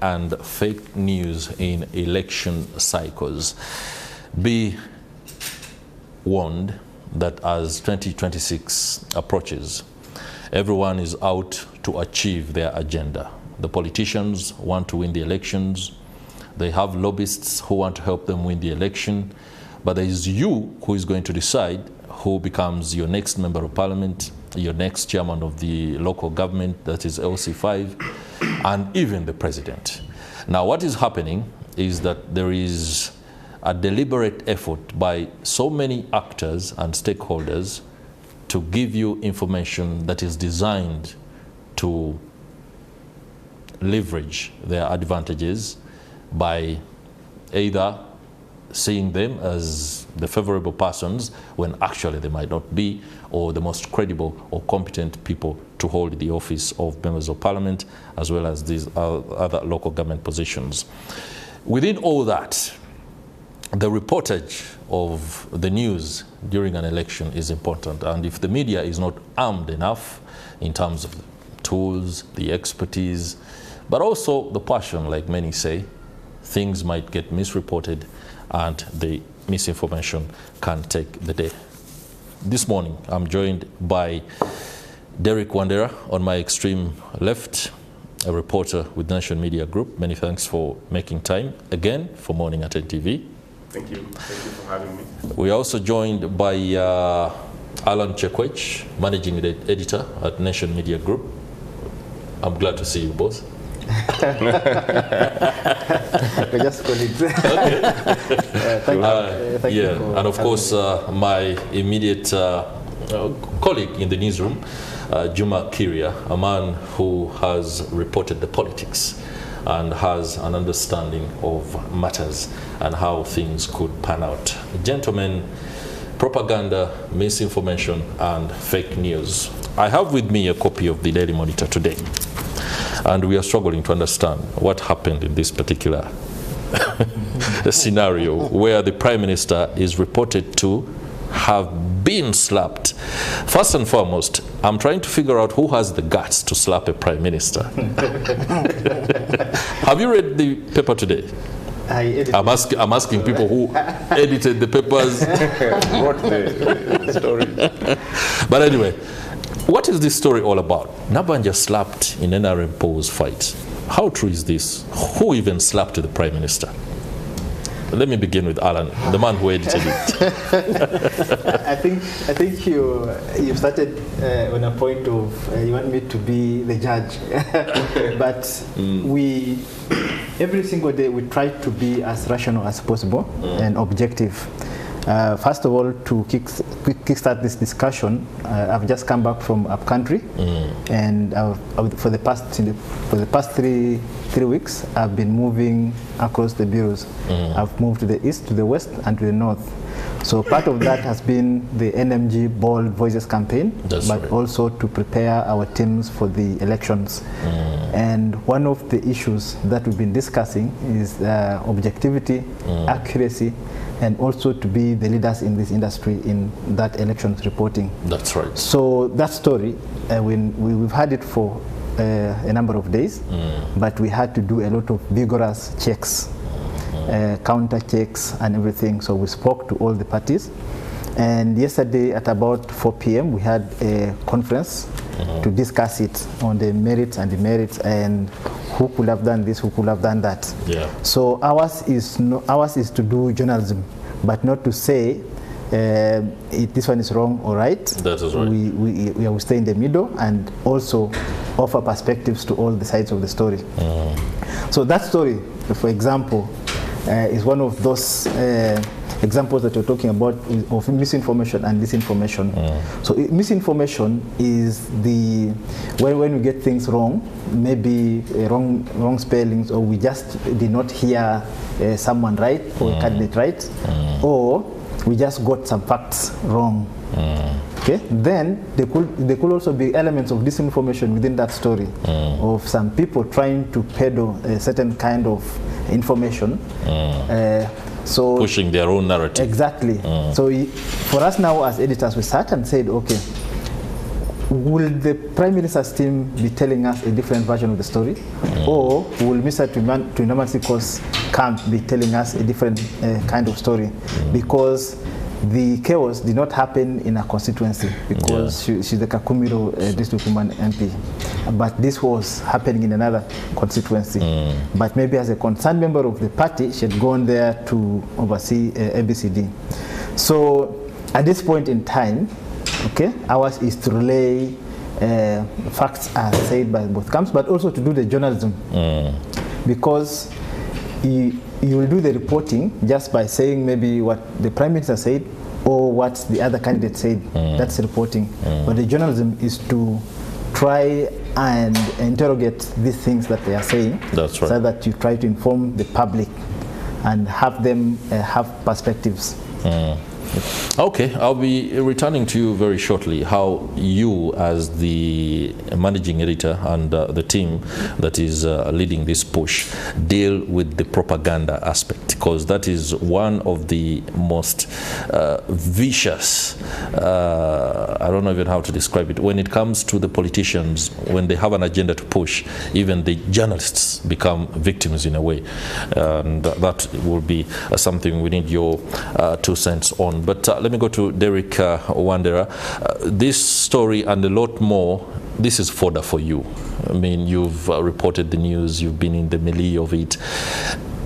and fake news in election cycles. Be warned that as 2026 approaches, everyone is out to achieve their agenda. The politicians want to win the elections. They have lobbyists who want to help them win the election. But there is you who is going to decide who becomes your next member of parliament, your next chairman of the local government, that is LC5, and even the president. Now, what is happening is that there is a deliberate effort by so many actors and stakeholders to give you information that is designed to leverage their advantages by either seeing them as the favorable persons when actually they might not be, or the most credible or competent people to hold the office of members of parliament, as well as these other local government positions. Within all that, the reportage of the news during an election is important, and if the media is not armed enough in terms of tools, the expertise, but also the passion, like many say, things might get misreported and the misinformation can take the day. This morning, I'm joined by Derrick Wandera on my extreme left, a reporter with Nation Media Group. Many thanks for making time again for MorningAtNTV. Thank you. Thank you for having me. We are also joined by Allan Chekwech, managing editor at Nation Media Group. I'm glad to see you both. We're just colleagues. Okay. Thank you. And of course, my immediate colleague in the newsroom, Juma Kirya, a man who has reported the politics and has an understanding of matters and how things could pan out. Gentlemen, propaganda, misinformation, and fake news. I have with me a copy of the Daily Monitor today, and we are struggling to understand what happened in this particular scenario where the Prime Minister is reported to have been slapped. First and foremost, I'm trying to figure out who has the guts to slap a Prime Minister. Have you read the paper today? I'm asking people who edited the papers, Wrote the story. But anyway, what is this story all about? Nabanja slapped in NRM polls fight. How true is this? Who even slapped the Prime Minister? Let me begin with Allan, the man who edited it. I think you started on a point of you want me to be the judge, but we every single day we try to be as rational as possible and objective. First of all, to kickstart this discussion, I've just come back from up country, and for the past three weeks, I've been moving across the bureaus. I've moved to the east, to the west, and to the north. So part of that has been the NMG Bold Voices campaign, but right, also to prepare our teams for the elections. And one of the issues that we've been discussing is objectivity, accuracy, and also to be the leaders in this industry in that elections reporting. That's right. So that story, we've had it for a number of days, but we had to do a lot of vigorous checks, counter checks and everything. So we spoke to all the parties. And yesterday at about 4 p.m. we had a conference to discuss it on the merits and demerits and who could have done this, who could have done that. Yeah. So ours is to do journalism, but not to say this one is wrong or right. That is right. We stay in the middle and also offer perspectives to all the sides of the story. So that story, for example, is one of those examples that you're talking about of misinformation and disinformation. So misinformation is when we get things wrong, maybe wrong spellings, or we just did not hear someone right or a candidate right, or we just got some facts wrong. Okay, then there could also be elements of disinformation within that story, of some people trying to peddle a certain kind of information. So pushing their own narrative. Exactly. So for us now as editors, we sat and said, okay, will the Prime Minister's team be telling us a different version of the story? Or will Mr. Twinamansikos camp be telling us a different kind of story? Because the chaos did not happen in a constituency, because she's the Kakumiro district woman MP. But this was happening in another constituency. But maybe as a concerned member of the party, she had gone there to oversee ABCD. So at this point in time, okay, ours is to relay facts as said by both camps, but also to do the journalism. Because you will do the reporting just by saying maybe what the Prime Minister said or what the other candidate said. That's reporting. But the journalism is to try and interrogate these things that they are saying. That's right. So that you try to inform the public and have them have perspectives. Okay, I'll be returning to you very shortly, how you as the managing editor and the team that is leading this push deal with the propaganda aspect, because that is one of the most vicious, I don't know even how to describe it, when it comes to the politicians, when they have an agenda to push, even the journalists become victims in a way, and that will be something we need your 2 cents on. But let me go to Derrick Wandera. This story and a lot more, this is fodder for you. I mean, you've reported the news, you've been in the melee of it.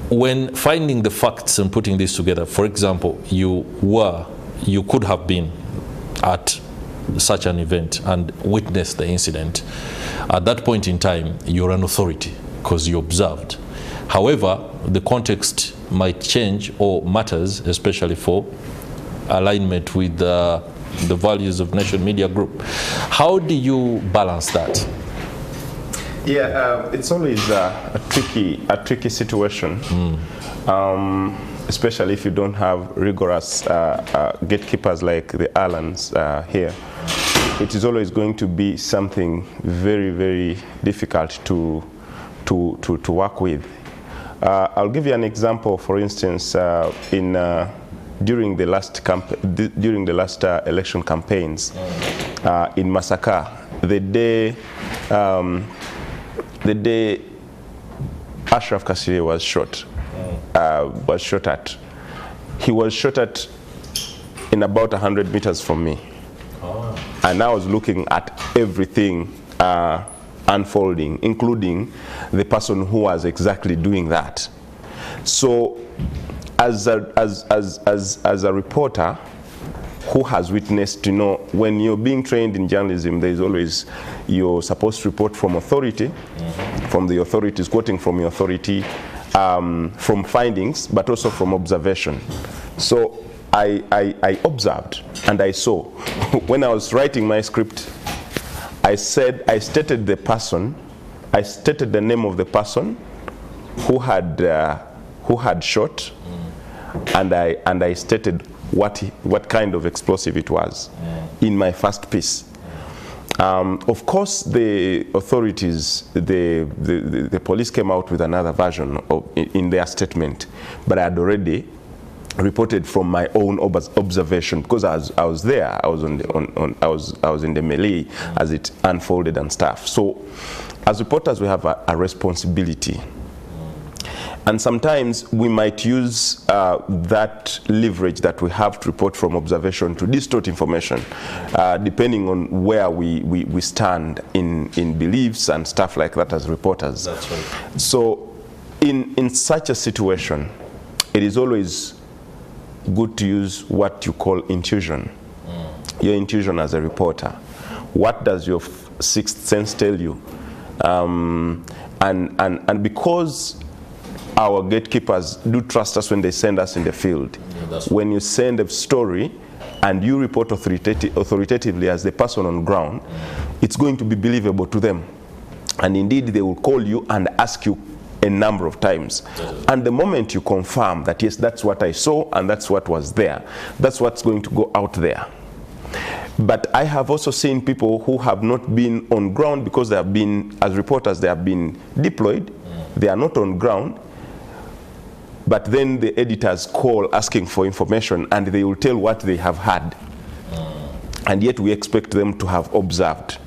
When finding the facts and putting this together, for example, you could have been at such an event and witnessed the incident. At that point in time, you're an authority because you observed. However, the context might change or matters, especially for alignment with the values of Nation Media Group. How do you balance that? Yeah, it's always a tricky situation, especially if you don't have rigorous gatekeepers like the Allans here. It is always going to be something very, very difficult to work with. I'll give you an example. For instance, during the last election campaigns in Masaka, the day Ashraf Kasirye was shot at, he was shot at in about 100 meters from me. And I was looking at everything unfolding, including the person who was exactly doing that. So as a reporter who has witnessed, you know, when you're being trained in journalism, there is always, you're supposed to report from authority, from the authorities, quoting from the authority, from findings, but also from observation. So I observed and I saw. When I was writing my script, I stated the person, I stated the name of the person who had shot, and I stated what kind of explosive it was in my first piece. Of course, the authorities, the police came out with another version in their statement, but I had already reported from my own observation, because I was there. I was I was in the melee as it unfolded and stuff. So, as reporters, we have a responsibility. And sometimes we might use that leverage that we have to report from observation to distort information, depending on where we stand in beliefs and stuff like that as reporters. That's right. So in such a situation, it is always good to use what you call intuition. Your intuition as a reporter. What does your sixth sense tell you? And because our gatekeepers do trust us when they send us in the field. When you send a story and you report authoritatively as the person on ground, it's going to be believable to them. And indeed, they will call you and ask you a number of times. And the moment you confirm that, yes, that's what I saw and that's what was there, that's what's going to go out there. But I have also seen people who have not been on ground because they have been, as reporters, they have been deployed. They are not on ground. But then the editors call asking for information and they will tell what they have had. and yet we expect them to have observed.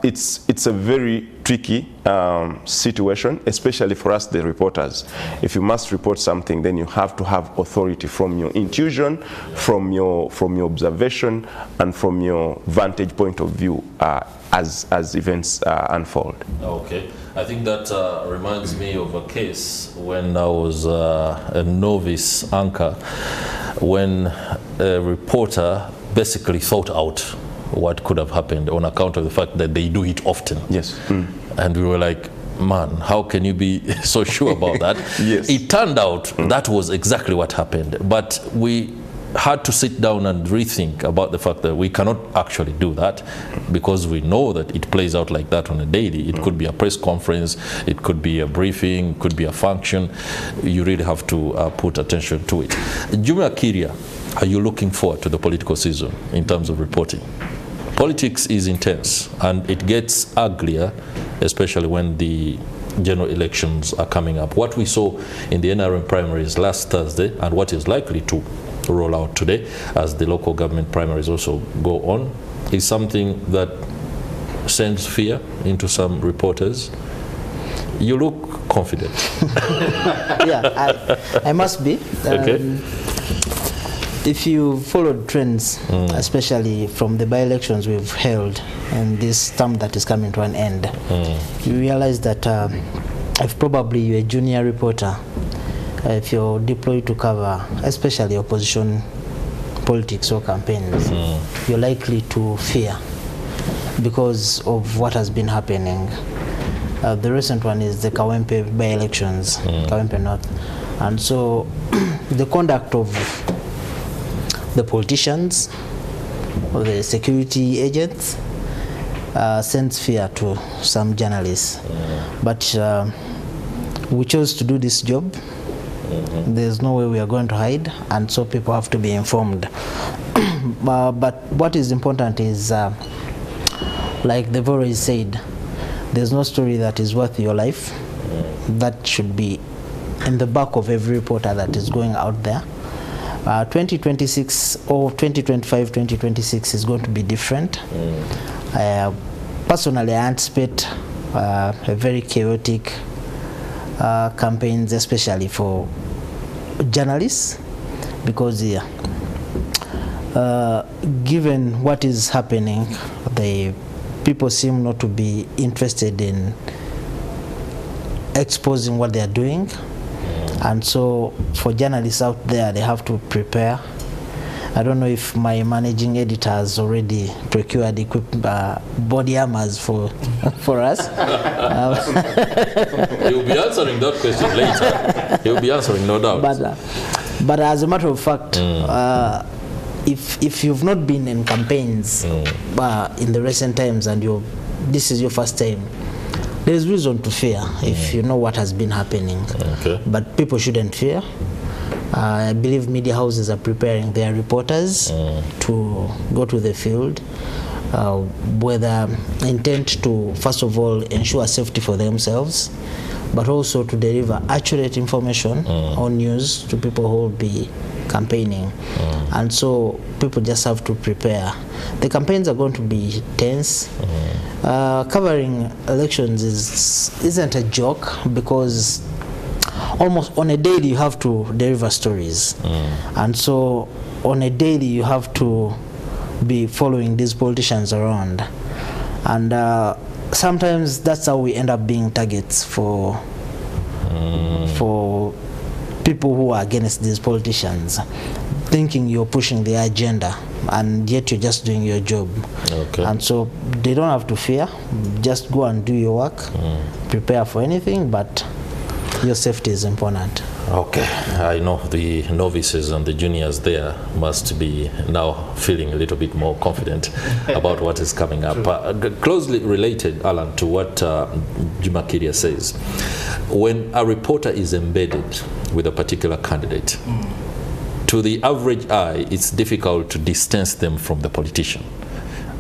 It's a very tricky situation, especially for us, the reporters. If you must report something, then you have to have authority from your intuition, from your observation, and from your vantage point of view as events unfold. Okay. I think that reminds me of a case when I was a novice anchor, when a reporter basically thought out what could have happened on account of the fact that they do it often. Yes. And we were like, man, how can you be so sure about that? Yes. It turned out that was exactly what happened. But we had to sit down and rethink about the fact that we cannot actually do that, because we know that it plays out like that on a daily. It could be a press conference, it could be a briefing, it could be a function. You really have to put attention to it. Juma Kirya, are you looking forward to the political season in terms of reporting? Politics is intense and it gets uglier, especially when the general elections are coming up. What we saw in the NRM primaries last Thursday and what is likely to roll out today as the local government primaries also go on is something that sends fear into some reporters. You look confident. Yeah, I must be. Okay. If you followed trends, especially from the by-elections we've held and this term that is coming to an end, you realize that if probably you're a junior reporter, if you're deployed to cover especially opposition politics or campaigns, you're likely to fear because of what has been happening. The recent one is the Kawempe by-elections, Kawempe North. And so the conduct of the politicians or the security agents sends fear to some journalists. But we chose to do this job. There's no way we are going to hide, and so people have to be informed. But what is important is, like they've always said, there's no story that is worth your life. That should be in the back of every reporter that is going out there. 2026 or 2025, 2026 is going to be different. Personally, I anticipate a very chaotic campaigns, especially for journalists, because given what is happening, the people seem not to be interested in exposing what they are doing. And so for journalists out there, they have to prepare. I don't know if my managing editor has already procured body armors for us. He'll be answering that question later. He'll be answering, no doubt. But as a matter of fact, if you've not been in campaigns in the recent times and this is your first time, there is reason to fear if you know what has been happening. Okay. But people shouldn't fear. I believe media houses are preparing their reporters to go to the field with the intent to, first of all, ensure safety for themselves, but also to deliver accurate information on news to people who will be campaigning. And so people just have to prepare. The campaigns are going to be tense. Covering elections isn't a joke, because almost on a daily you have to deliver stories. And so on a daily you have to be following these politicians around. And sometimes that's how we end up being targets for people who are against these politicians, thinking you're pushing their agenda and yet you're just doing your job. Okay. And so they don't have to fear. Just go and do your work, prepare for anything, but your safety is important. Okay. I know the novices and the juniors there must be now feeling a little bit more confident about what is coming up. Closely related, Allan, to what Juma Kirya says, when a reporter is embedded with a particular candidate, to the average eye, it's difficult to distance them from the politician.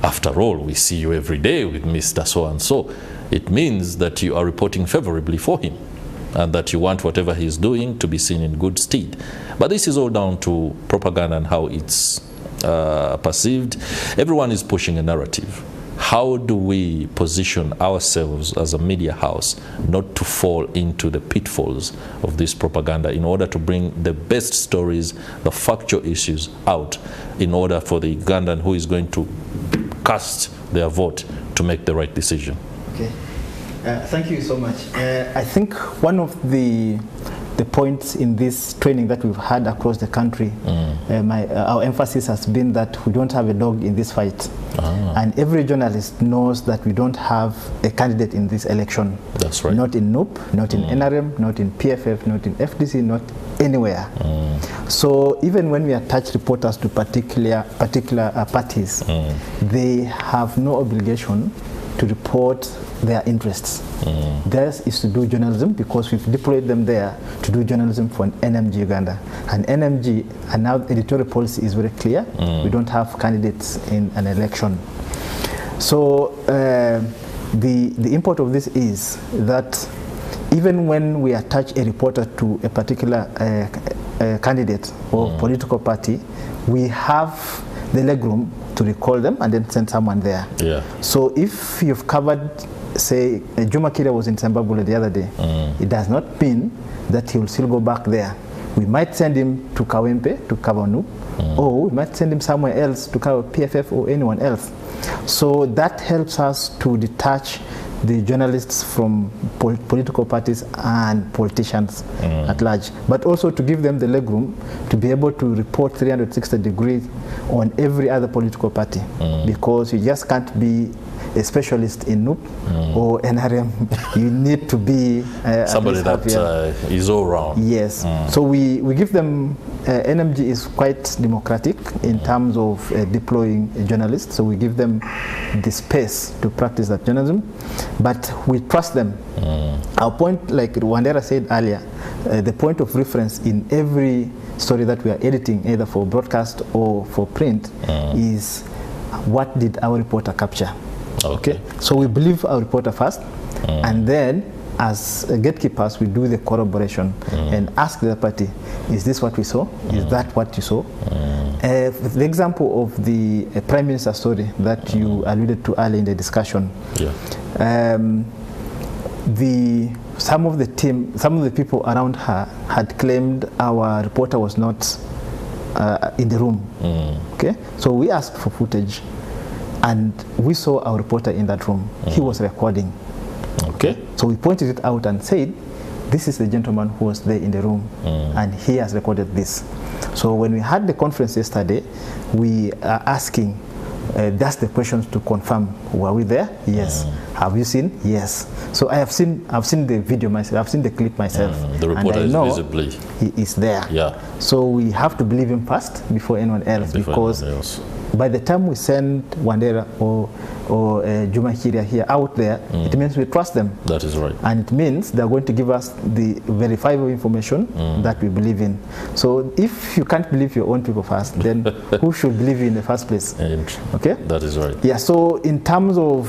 After all, we see you every day with Mr. So-and-so. It means that you are reporting favorably for him, and that you want whatever he's doing to be seen in good stead. But this is all down to propaganda and how it's perceived. Everyone is pushing a narrative. How do we position ourselves as a media house not to fall into the pitfalls of this propaganda in order to bring the best stories, the factual issues out, in order for the Ugandan who is going to cast their vote to make the right decision? Okay. Thank you so much. I think one of the points in this training that we've had across the country, our emphasis has been that we don't have a dog in this fight. And every journalist knows that we don't have a candidate in this election. That's right. Not in NUP, not in NRM, not in PFF, not in FDC, not anywhere. So even when we attach reporters to particular parties, they have no obligation to report their interests. Theirs is to do journalism, because we've deployed them there to do journalism for an NMG Uganda. And NMG, and now editorial policy is very clear, we don't have candidates in an election. So the import of this is that even when we attach a reporter to a particular candidate or political party, we have the legroom to recall them and then send someone there. So if you've covered, say, Juma Kirya was in Zimbabwe the other day, it does not mean that he will still go back there. We might send him to Kawempe to cover NUP, or we might send him somewhere else to cover PFF or anyone else. So that helps us to detach the journalists from political parties and politicians at large, but also to give them the legroom to be able to report 360 degrees on every other political party, because you just can't be a specialist in NUP or NRM. You need to be somebody that is all round. Yes. So we give them, NMG is quite democratic in terms of deploying journalists. So we give them the space to practice that journalism, but we trust them. Our point, like Wandera said earlier, the point of reference in every story that we are editing, either for broadcast or for print, is what did our reporter capture? Okay. So we believe our reporter first, and then as gatekeepers we do the corroboration and ask the party, is this what we saw? Is that what you saw? The example of the Prime Minister story that you alluded to earlier in the discussion, some of the people around her had claimed our reporter was not in the room. Okay, so we asked for footage, and we saw our reporter in that room. He was recording. Okay, so we pointed it out and said, this is the gentleman who was there in the room, and he has recorded this. So when we had the conference yesterday, we are asking that's the questions to confirm. Were we there? Yes. Have you seen? Yes. So I've seen the video myself. I've seen the clip myself. The reporter and I know is visibly. He is there. Yeah. So we have to believe him first before anyone else, because by the time we send Wandera or Juma Kirya here out there, it means we trust them. That is right. And it means they're going to give us the verifiable information that we believe in. So if you can't believe your own people first, then who should believe you in the first place? Okay? That is right. Yeah, so in terms of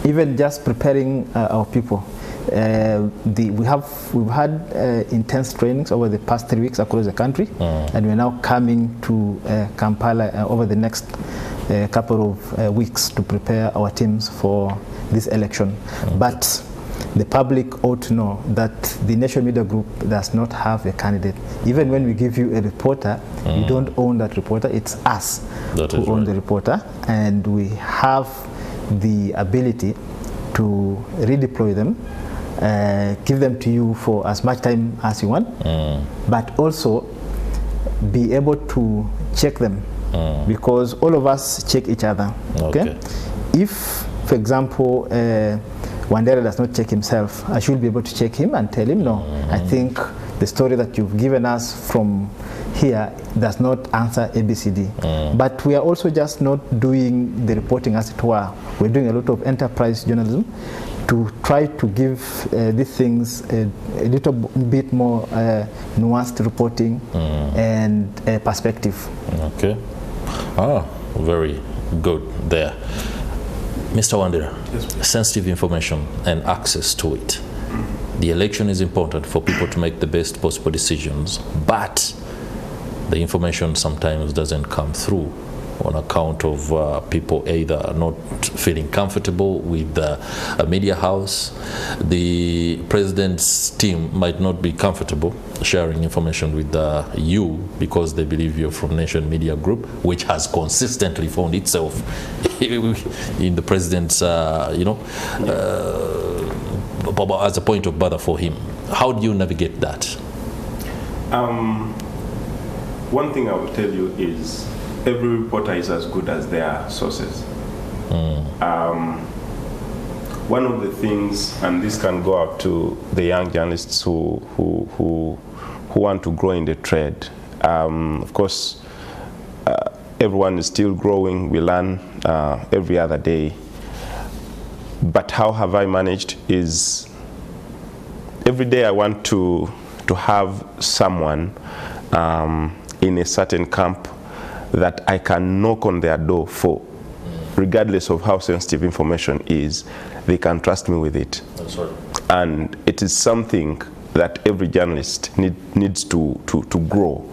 even just preparing our people, we've had intense trainings over the past 3 weeks across the country, and we're now coming to Kampala over the next couple of weeks to prepare our teams for this election. But the public ought to know that the Nation Media Group does not have a candidate. Even when we give you a reporter, you don't own that reporter. It's us who own the reporter, and we have the ability to redeploy them, give them to you for as much time as you want, but also be able to check them, because all of us check each other. Okay? If, for example, Wandera does not check himself, I should be able to check him and tell him, no, I think the story that you've given us from here does not answer ABCD. But we are also just not doing the reporting as it were. We're doing a lot of enterprise journalism to try to give these things a little bit more nuanced reporting and perspective. Okay. Very good there. Mr. Wandera, sensitive information and access to it. The election is important for people to make the best possible decisions, but the information sometimes doesn't come through on account of people either not feeling comfortable with a media house. The president's team might not be comfortable sharing information with you because they believe you're from Nation Media Group, which has consistently found itself in the president's, as a point of bother for him. How do you navigate that? One thing I will tell you is every reporter is as good as their sources. One of the things, and this can go up to the young journalists who want to grow in the trade. Of course, everyone is still growing. We learn every other day. But how have I managed is every day I want to have someone in a certain camp that I can knock on their door for, regardless of how sensitive information is. They can trust me with it. That's right. And it is something that every journalist needs to grow.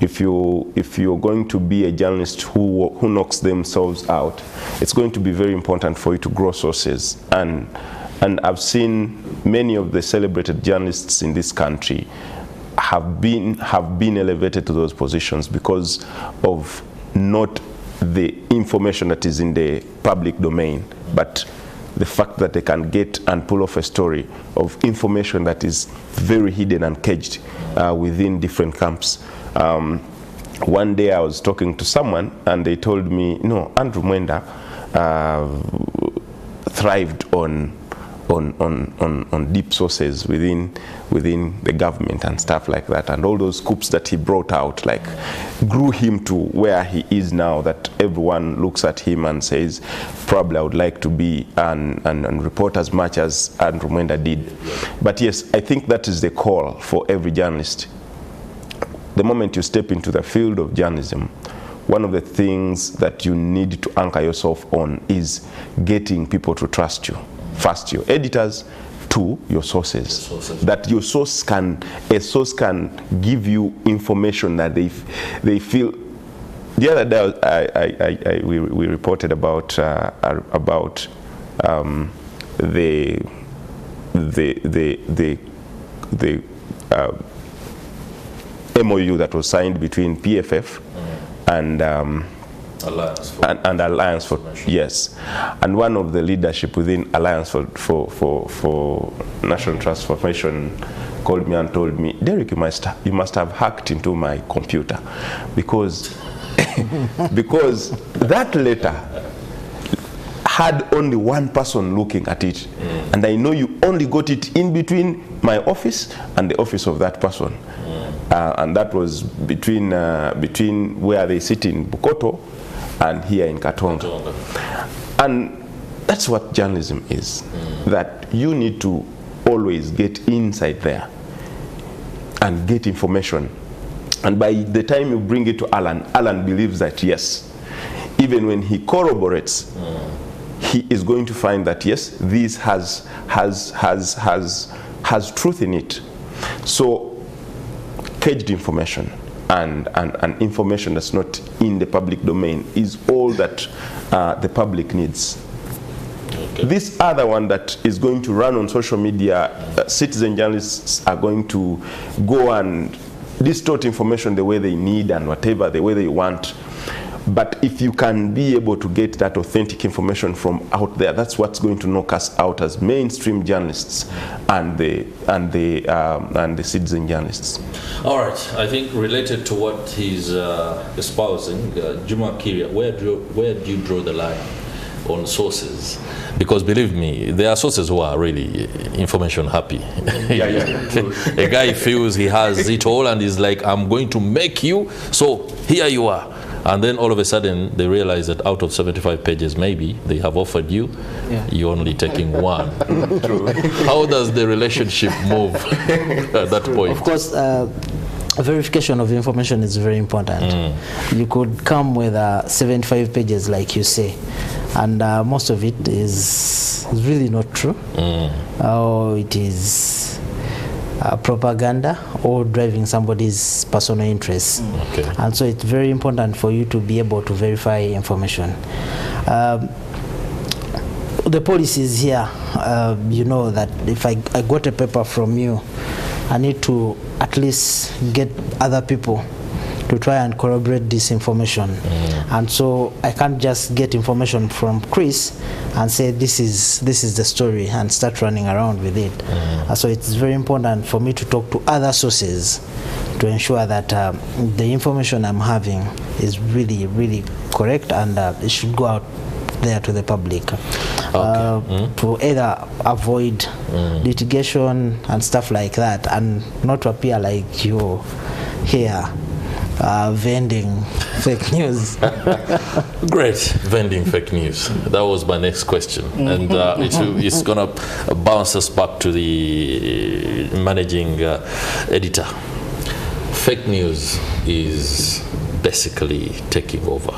If you're going to be a journalist who knocks themselves out, it's going to be very important for you to grow sources. And I've seen many of the celebrated journalists in this country have been elevated to those positions because of not the information that is in the public domain, but the fact that they can get and pull off a story of information that is very hidden and caged within different camps. One day I was talking to someone and they told me, no, Andrew Mwenda thrived on deep sources within the government and stuff like that, and all those coups that he brought out like grew him to where he is now, that everyone looks at him and says, probably I would like to be and report as much as Andrew Mwenda did. But yes, I think that is the call for every journalist. The moment you step into the field of journalism, one of the things that you need to anchor yourself on is getting people to trust you. First your editors, to your sources. That your source can give you information that they feel. The other day we reported about the MOU that was signed between PFF and Alliance for yes, and one of the leadership within Alliance for National Transformation called me and told me, Derrick, you must have hacked into my computer because that letter had only one person looking at it, and I know you only got it in between my office and the office of that person, and that was between where they sit in Bukoto and here in Katonga. And that's what journalism is, that you need to always get inside there and get information. And by the time you bring it to Allan believes that yes, even when he corroborates, he is going to find that yes, this has truth in it. So caged information and information that's not in the public domain is all that the public needs. Okay. This other one that is going to run on social media, citizen journalists are going to go and distort information the way they need and whatever, the way they want. But if you can be able to get that authentic information from out there, that's what's going to knock us out as mainstream journalists and the citizen journalists. All right, I think related to what he's espousing, Juma Kirya, where do you draw the line on sources? Because believe me, there are sources who are really information happy. A guy feels he has it all and is like, I'm going to make you, so here you are. And then all of a sudden they realize that out of 75 pages maybe they have offered you, you're only taking one. True. How does the relationship move at that point? Of course, verification of information is very important. You could come with 75 pages like you say, and most of it is really not true. It is propaganda or driving somebody's personal interests. Okay. And so it's very important for you to be able to verify information. The policy is here. You know that if I got a paper from you, I need to at least get other people to try and corroborate this information. And so I can't just get information from Chris and say this is the story and start running around with it. So it's very important for me to talk to other sources to ensure that the information I'm having is really, really correct, and it should go out there to the public. To either avoid litigation and stuff like that, and not to appear like you're here vending fake news. Great, vending fake news. That was my next question, and it's gonna bounce us back to the managing editor. Fake news is basically taking over.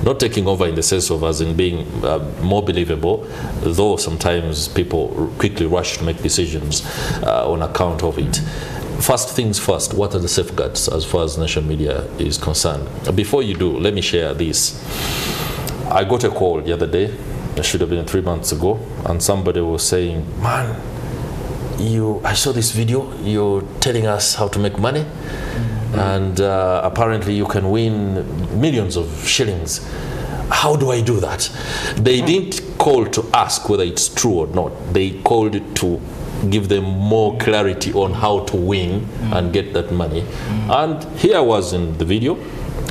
Not taking over in the sense of as in being more believable, though sometimes people quickly rush to make decisions on account of it. First things first, what are the safeguards as far as national media is concerned? Before you do, let me share this. I got a call the other day, it should have been 3 months ago, and somebody was saying, man, I saw this video, you're telling us how to make money, and apparently you can win millions of shillings. How do I do that? They didn't call to ask whether it's true or not. They called to give them more clarity on how to win and get that money. And here I was in the video.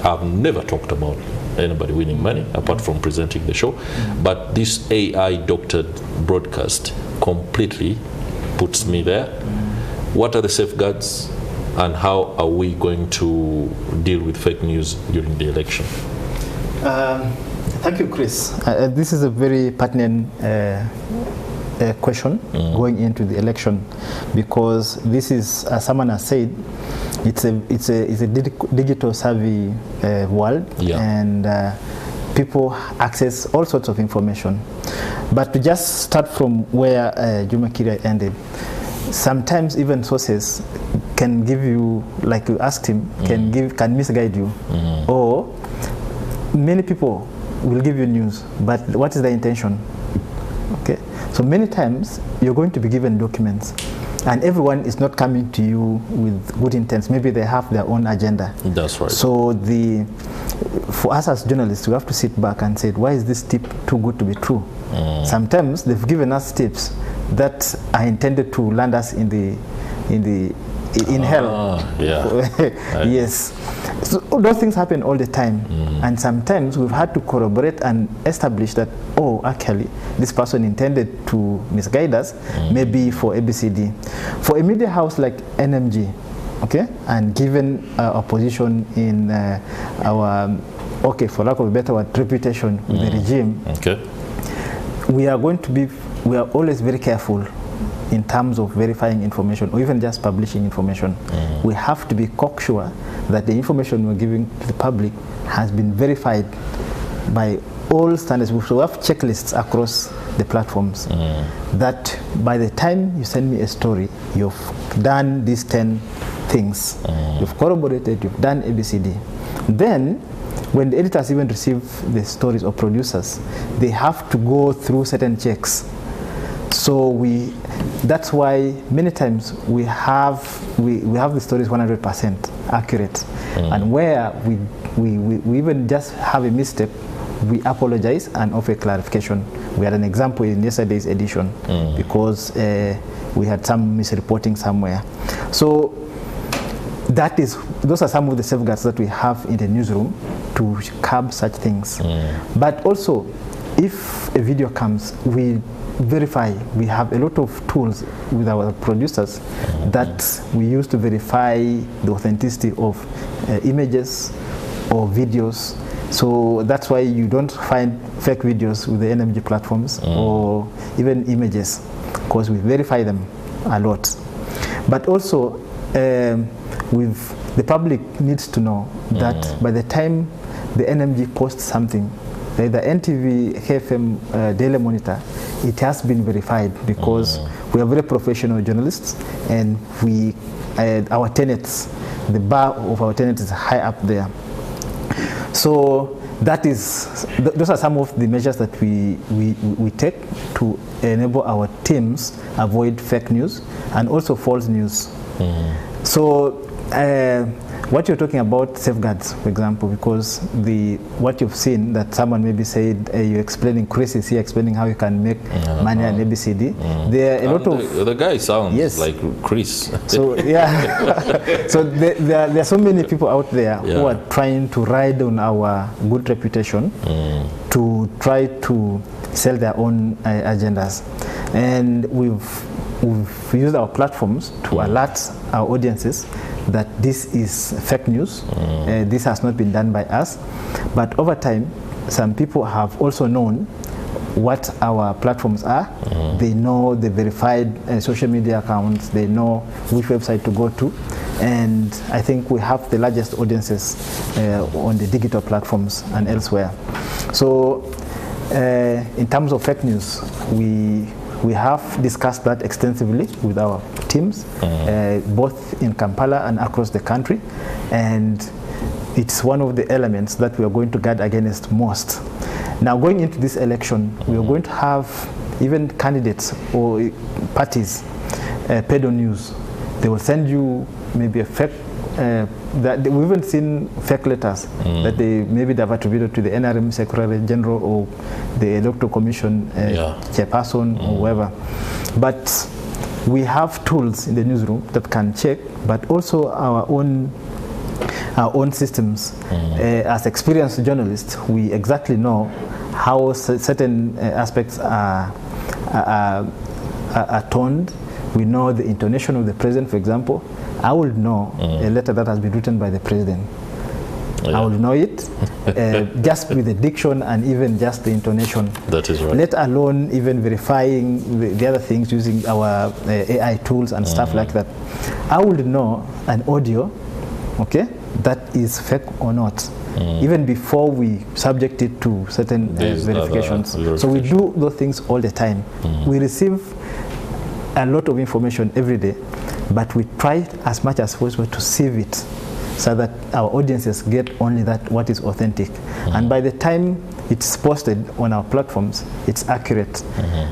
I've never talked about anybody winning money apart from presenting the show. But this AI doctored broadcast completely puts me there. What are the safeguards? And how are we going to deal with fake news during the election? Thank you, Chris. This is a very pertinent question going into the election, because this is, as someone has said, it's a digital savvy world, and people access all sorts of information. But to just start from where Juma Kirya ended, sometimes even sources can give you, like you asked him, can misguide you, or many people will give you news, but what is the intention? Okay, so many times you're going to be given documents, and everyone is not coming to you with good intents. Maybe they have their own agenda. That's right. So for us as journalists, we have to sit back and say, why is this tip too good to be true? Sometimes they've given us tips that are intended to land us in hell. Yes. So those things happen all the time, and sometimes we've had to corroborate and establish that, oh, actually this person intended to misguide us, maybe for ABCD. For a media house like NMG, okay, and given our position in our, okay, for lack of a better word, reputation with the regime, okay, we are always very careful in terms of verifying information, or even just publishing information. We have to be cocksure that the information we're giving to the public has been verified by all standards. We have checklists across the platforms that by the time you send me a story, you've done these 10 things. You've corroborated, you've done ABCD. Then, when the editors even receive the stories, or producers, they have to go through certain checks. So that's why many times we have the stories 100% accurate, and where we even just have a misstep, we apologize and offer clarification. We had an example in yesterday's edition because we had some misreporting somewhere. So those are some of the safeguards that we have in the newsroom to curb such things. But also, if a video comes, we verify. We have a lot of tools with our producers that we use to verify the authenticity of images or videos. So that's why you don't find fake videos with the NMG platforms or even images, because we verify them a lot. But also, the public needs to know that by the time the NMG posts something, the NTV, KFM, Daily Monitor, it has been verified, because we are very professional journalists, and our tenets, the bar of our tenets is high up there. So those are some of the measures that we take to enable our teams avoid fake news and also false news. So what you're talking about, safeguards, for example, because what you've seen that someone maybe said, you're explaining, Chris is here explaining how you can make money on ABCD. There are a lot of... The guy sounds like Chris. So, yeah. So there are so many people out there who are trying to ride on our good reputation to try to sell their own agendas. And we've used our platforms to alert our audiences that this is fake news. This has not been done by us. But over time, some people have also known what our platforms are. They know the verified social media accounts. They know which website to go to. And I think we have the largest audiences on the digital platforms and elsewhere. So in terms of fake news, we have discussed that extensively with our teams, both in Kampala and across the country. And it's one of the elements that we are going to guard against most. Now, going into this election, we are going to have even candidates or parties paid on news. They will send you maybe a fake, we've even seen fake letters that maybe they've attributed to the NRM Secretary General or the Electoral Commission chairperson or whoever. But we have tools in the newsroom that can check, but also our own systems. As experienced journalists, we exactly know how certain aspects are toned. We know the intonation of the president, for example. I would know a letter that has been written by the president. I would know it just with the diction and even just the intonation. That is right. Let alone even verifying the other things using our AI tools and stuff like that. I would know an audio, okay, that is fake or not, even before we subject it to certain verifications. So we do those things all the time. We receive a lot of information every day, but we try as much as possible to sieve it so that our audiences get only what is authentic. And by the time it's posted on our platforms, it's accurate.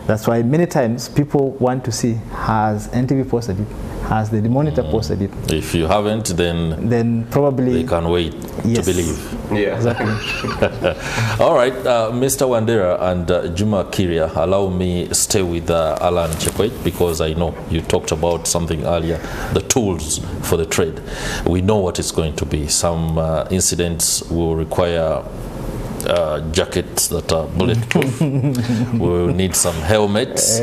That's why many times people want to see, has NTV posted it? Has the Monitor posted it? If you haven't, then probably they can wait to believe. Yeah, exactly. All right, Mr. Wandera and Juma Kirya, allow me stay with Allan Chekwech, because I know you talked about something earlier, the tools for the trade. We know what it's going to be. Some incidents will require jackets that are bulletproof. We will need some helmets.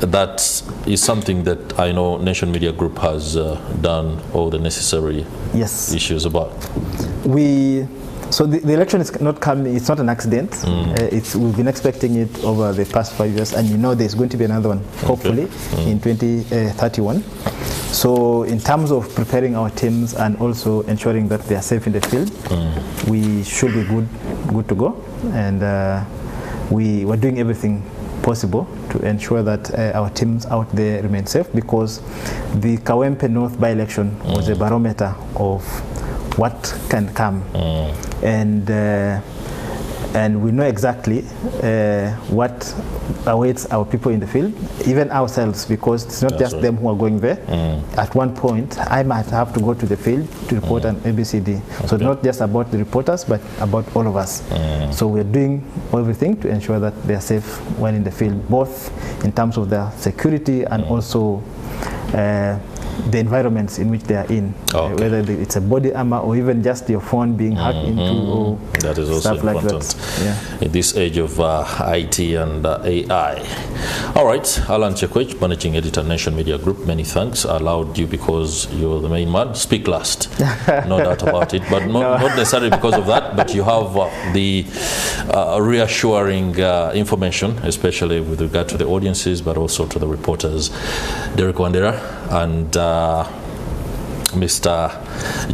That is something that I know Nation Media Group has done all the necessary issues about. So the election is not coming, it's not an accident. We've been expecting it over the past 5 years, and you know there's going to be another one, hopefully, in 2031. So in terms of preparing our teams and also ensuring that they are safe in the field, we should be good to go. And we were doing everything possible to ensure that our teams out there remain safe, because the Kawempe North by-election was a barometer of what can come. And we know exactly what awaits our people in the field, even ourselves, because it's not just them who are going there. At one point, I might have to go to the field to report on ABCD. So it's not just about the reporters, but about all of us. So we're doing everything to ensure that they're safe when in the field, both in terms of their security and also the environments in which they are in, whether it's a body armor or even just your phone being hacked into, or that is also stuff like important that. In this age of IT and AI. All right, Allan Chekwech, Managing Editor, Nation Media Group, many thanks. I allowed you because you're the main man. Speak last, no doubt about it, but not necessarily because of that, but you have the reassuring information, especially with regard to the audiences, but also to the reporters. Derrick Wandera and Mr.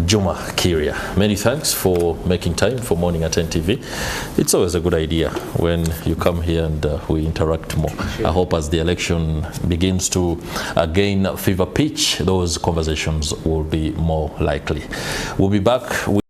Juma Kirya. Many thanks for making time for Morning at NTV. It's always a good idea when you come here and we interact more. Sure. I hope as the election begins to gain fever pitch, those conversations will be more likely. We'll be back with